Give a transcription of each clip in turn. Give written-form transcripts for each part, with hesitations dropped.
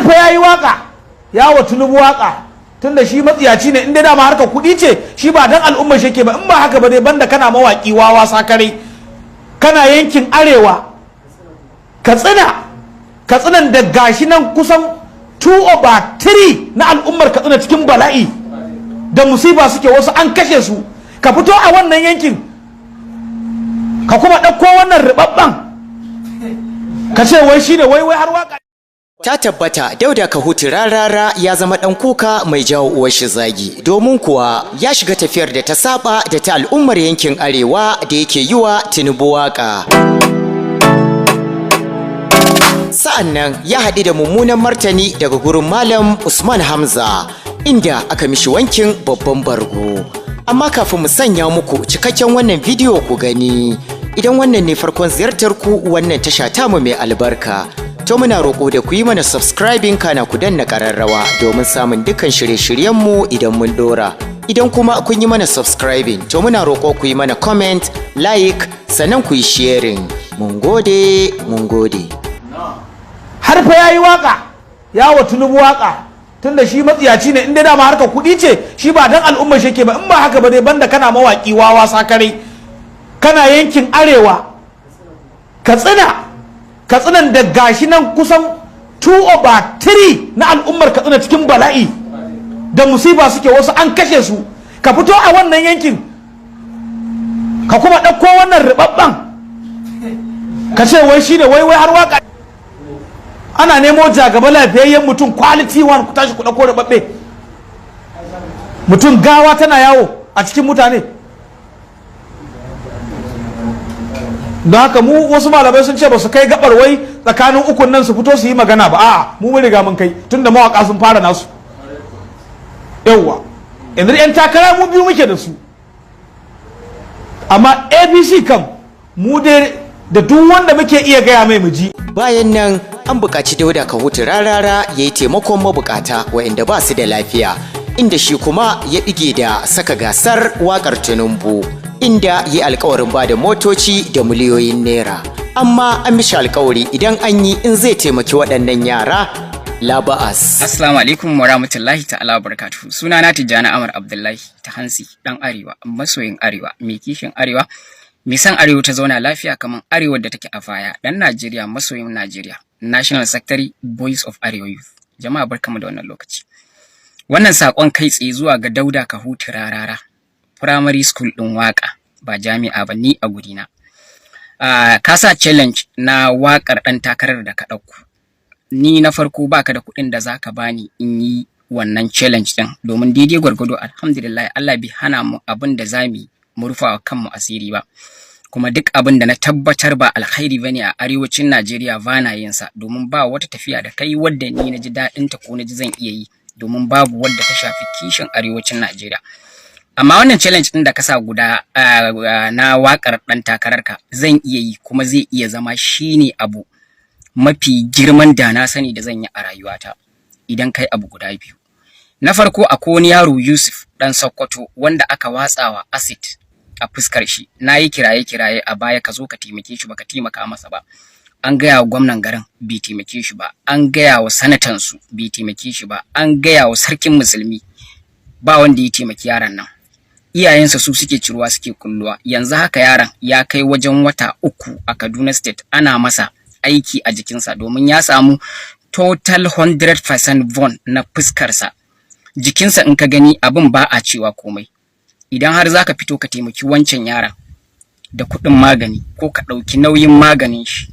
fa yayi waka yawo tinubu waka tunda shi matsiyaci ne inda dama harka kudi ce shi ba dan al'umma shi ke ba in ba haka ba dai banda kana mawaki wawa sakare kana yankin arewa katsinan da gashi nan kusan 2/3 na al'ummar katsina cikin bala'i da musiba suke, wasu an kashe su. Ka fito a wannan yankin ka kuma ɗauko wannan ribabban ka ce wai shine wai har waka. Ta tabbata Dauda Kahutu Rarara ya zama ɗan kuka mai jawo uwar shi zagi, domin kuwa ya shiga tafiyar da ta saba da ta al'ummar yankin Arewa da yake yi wa Tinubu waka. Sa'annan ya haɗu da mummunan martani daga gurin Malam Usman Hamza, inda aka mishi wankin babban bargo. Amma kafin mu sanya muku cikakken wannan bidiyo ku gani, idan wannan ne farkon ziyartar ku wannan tasha tamu mai albarka, to muna roƙo da ku yi mana subscribing kana ku danna ƙararrawa domin samun dukkan shirye-shiryenmu idan mun ɗora. Idan kuma kun yi mana subscribing, to muna roƙo ku yi mana comment, like, sannan ku yi sharing. Mun gode, mun gode. Har fa yayi waka yawo tinubu waka tunda shi matsiyaci ne inda dama harka kudi ce shi ba dan al'umma shi ke ba in ba haka ba dai banda kana mawaki wawa sakare kana yankin arewa katsinan da gashi nan kusan 2/3 na al'ummar katsina cikin bala'i da musiba suke, wasu an kashe su. Ka fito a wannan yankin ka kuma ɗauko wannan ribabban ka ce wai shine wai har waka. Ana nemo jagaba lafiyayyen mutum quality one, ku tashi ku ɗauko ribabbe. Mutum gawa tana yawo a cikin mutane. Don haka mu wasu malamai sun ce ba su kai gabar wai tsakanin ukun nan su fito su yi magana ba. A'a, mu mun riga mun kai tunda mawaka sun fara nasu. Yawwa, yanzu yan takara mu biyu muke da su, amma APC kam mu dai da duk wanda muke iya gaya mai muji. Bayan nan an buƙaci Dauda Kahutu Rarara ya yi taimakon mabukata waɗanda ba su da lafiya, inda shi kuma ya ɗige da saka gasar waƙar Tinubu, inda yi alkawarin ba da motoci da miliyoyin naira. Amma an mishi alkawari idan an yi in zai taimaki waɗannan yara laba'as. Assalamu alaikum wa rahmatullahi ta'ala wa barakatuhu. Suna na Tijjani Amar Abdullahi ta Hansi, ɗan Arewa, masoyin Arewa, mai kishin Arewa, mai san Arewa ta zauna lafiya kamar Arewa da take a baya, ɗan Najeriya, masoyin Najeriya, National Secretary, Voice of Arewa Youth. Jama'a barkamu da wannan lokaci. Wannan saƙon kai tsaye zuwa ga Dauda Kahutu Rarara, Primary School ɗin waƙa, ba jami'a ba, ni a gurina. Ka sa challenge na waƙar ɗan takarar da ka ɗauko. Ni na farko baka da kuɗin da zaka bani in yi wannan challenge ɗin, domin daidai gwargwado alhamdulillah Allah bai hana mu abin da zamu mu rufa wa kanmu asiri ba. Kuma duk abin da na tabbatar ba alkhairi bane a arewacin Najeriya ba na yin sa, domin ba wata tafiya da kai wadda ni na ji daɗin ta ko na ji zan iya yi, domin babu wadda ta shafi kishin arewacin Najeriya. Amma wannan challenge ɗin da ka sa guda na waƙar ɗan takararka zan iya yi, kuma zai iya zama shine abu mafi girman da na sani da zan yi a rayuwata idan kai abu guda biyu. Na farko akwai wani yaro Yusuf ɗan Sokoto wanda aka watsawa acid a fuskar shi. Na yi kiraye a baya ka zo ka taimake shi, baka taimaka masa ba. An gaya wa gwamnan garin bai taimake shi ba, an gaya wa sanatan su bai taimake shi ba, an gaya wa sarkin musulmi, ba wanda ya taimaki yaron nan. Iyayensa su suke ciruwa suke kulluwa. Yanzu haka yaron ya kai wajen wata 3 a Kaduna State ana masa aiki a jikinsa, domin ya samu total 100% bone na fuskarsa. Jikinsa in ka gani abin ba a cewa komai. Idan har za ka fito ka taimaki wancan yaron da kuɗin magani ko ka ɗauki nauyin maganin shi,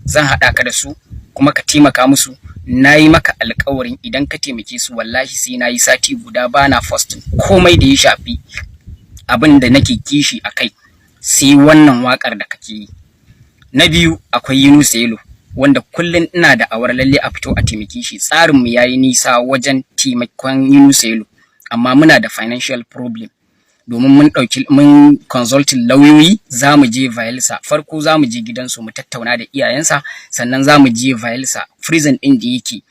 zan haɗa ka da su kuma ka taimaka musu. Na yi maka alƙawarin idan ka taimake su wallahi sai na yi sati guda ba na fasting komai da ya shafi abin da nake kishi a kai, sai wannan waƙar da kake yi. Na biyu akwai Yunus Yelo, wanda kullum ina da awar lalle a fito a taimake shi. Tsarinmu ya yi nisa wajen taimakon Yunus Yelo, amma muna da financial problem, domin mun consulting lauyoyi. Za mu je Vailsa, farko za mu je gidansu mu tattauna da iyayensa, sannan za mu je Vailsa prison ɗin da yake,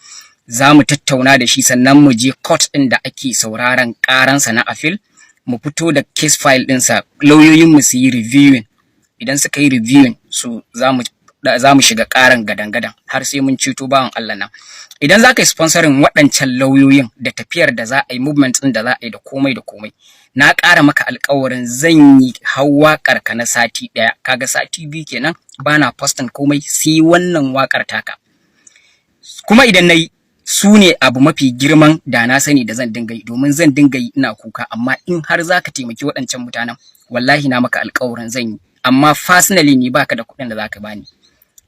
za mu tattauna da shi, sannan mu je court ɗin da ake sauraron ƙaransa na appeal, mu fito da case file ɗinsa, lauyoyinmu su yi reviewing. Idan suka yi reviewing, so za mu za mu shiga ƙaran gadan-gadan har sai mun ceto bawan Allah nan. Idan za ka yi sponsorin waɗancan lauyoyin da tafiyar da za a yi, movement ɗin da za a yi da komai da komai, na ƙara maka alƙawarin zan yi waƙar ka na sati ɗaya, kaga sati 2 kenan bana postin komai sai wannan waƙar taka. Kuma idan na yi su ne abu mafi girman da na sani da zan dinga yi, domin zan dinga yi ina kuka, amma in har za ka taimaki waɗancan mutanen wallahi na maka alƙawarin zan yi. Amma personally ni baka da kuɗin da za ka bani,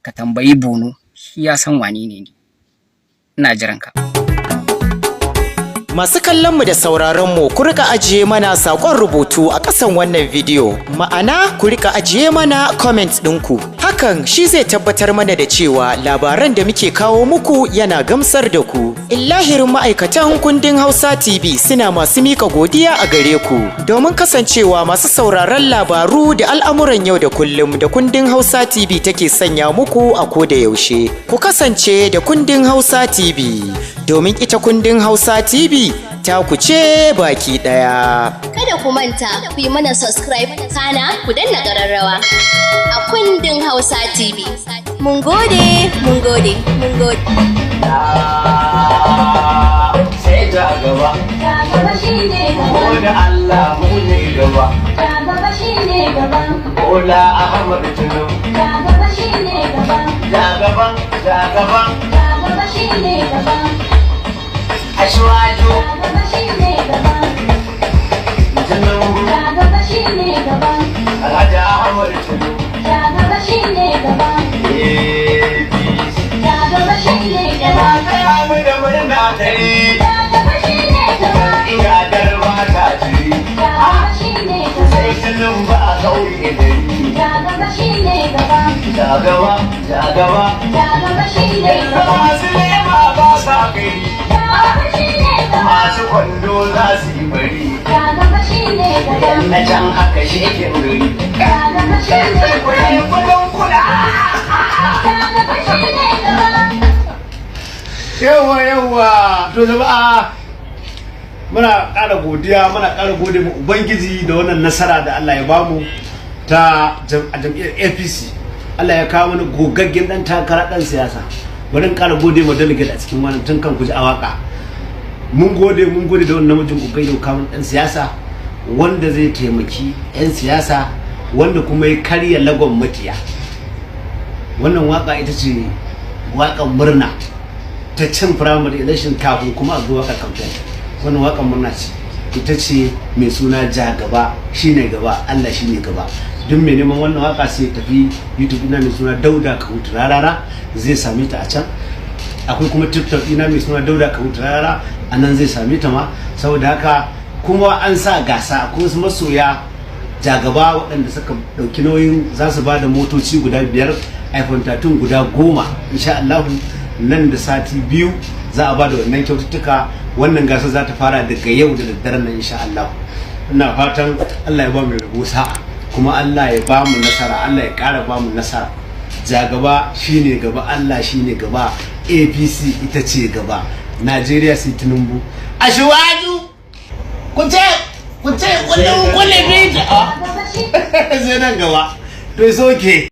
ka tambayi Bono, shi ya san wane ne ni. Ina jiran ka. Masu kallon mu da sauraron mu, ku rika ajiye mana sakon rubutu a ƙasan wannan bidiyo. Ma'ana ku rika ajiye mana comment ɗinku. Hakan shi zai tabbatar mana da cewa labaran da muke kawo muku yana gamsar da ku. Illahirin ma'aikatan kundin Hausa TV suna masu mika godiya a gare ku. Domin kasancewa masu sauraron labaru da al'amuran yau da kullum da kundin Hausa TV take sanya muku a koda yaushe. Ku kasance da kundin Hausa TV. Domin ita kundin Hausa TV ta ku ce baki daya. Kada ku manta ku yi mana subscribe kana ku danna ƙararrawa a kundin Hausa TV. Mun gode, mun gode, mun gode. Sai ja gaba. Ja gaba shi ne gaba. Ola Allah mu ne gaba. Ja gaba shi ne gaba. Ola Ahmad Tinubu. Ja gaba shi ne gaba. Ja gaba, ja gaba. Ja gaba shi ne gaba. Ashwaju. Ja gaba shi ne gaba. Tinubu. Ja gaba shi ne gaba. Alhaji Ahmad Tinubu. Ja gaba shi ne gaba. Ja gaba shi ne gaba. Ja gaba shi ne gaba. Ina garba ta jiri. Ja gaba shi ne gaba. Sai Tinubu a kauye gari. Ja gaba shi ne gaba. Ja gaba, ja gaba. Ja gaba shi ne gaba. Masu lema ba sa gari. Ja gaba shi ne gaba. Masu kwando za su yi bari. Ja gaba shi ne gaba. Na can haka shekin gari. Ja gaba shi ne gaba. Kudin kula. Ja gaba shi ne gaba. Yawa to jama'a muna ƙara godiya, muna ƙara gode mu ubangiji da wannan nasara da Allah ya bamu ta jam'iyyar APC. Allah ya kawo mana gogaggen dan takara dan siyasa. Bari in ƙara gode mu delegate a cikin wannan tun kan kuji a waka. Mun gode da wannan namijin gogaggen kawo dan siyasa wanda zai taimaki 'yan siyasa, wanda kuma ya karya lagon makiya. Wannan waka ita ce wakan murna ta cin primary election kafin kuma a zo waka campaign. Wannan wakan murna ce, ita ce mai suna ja gaba shine gaba, Allah shine gaba. Duk mai neman wannan waka sai tafi YouTube ina mai suna DAUDA KAHUTU Rarara, zai same ta a can. Akwai kuma TikTok ina mai suna DAUDA KAHUTU Rarara, a nan zai same ta ma. Saboda haka kuma an sa gasa, akwai wasu masoya jagaba waɗanda suka ɗauki nauyin za su ba da motoci guda 5, iPhone 13 guda 10. Insha Allah nan da sati 2 za a ba da wannan kyaututtuka. Wannan gasar za ta fara daga yau da daddare nan insha Allah. Ina fatan Allah ya ba mu rabo sa'a, kuma Allah ya ba mu nasara, Allah ya ƙara ba mu nasara. Jagaba shine gaba, Allah shine gaba, APC ita ce gaba, Najeriya sai Tinubu. Ashwaju kunce wannan bi sai nan gaba to soke.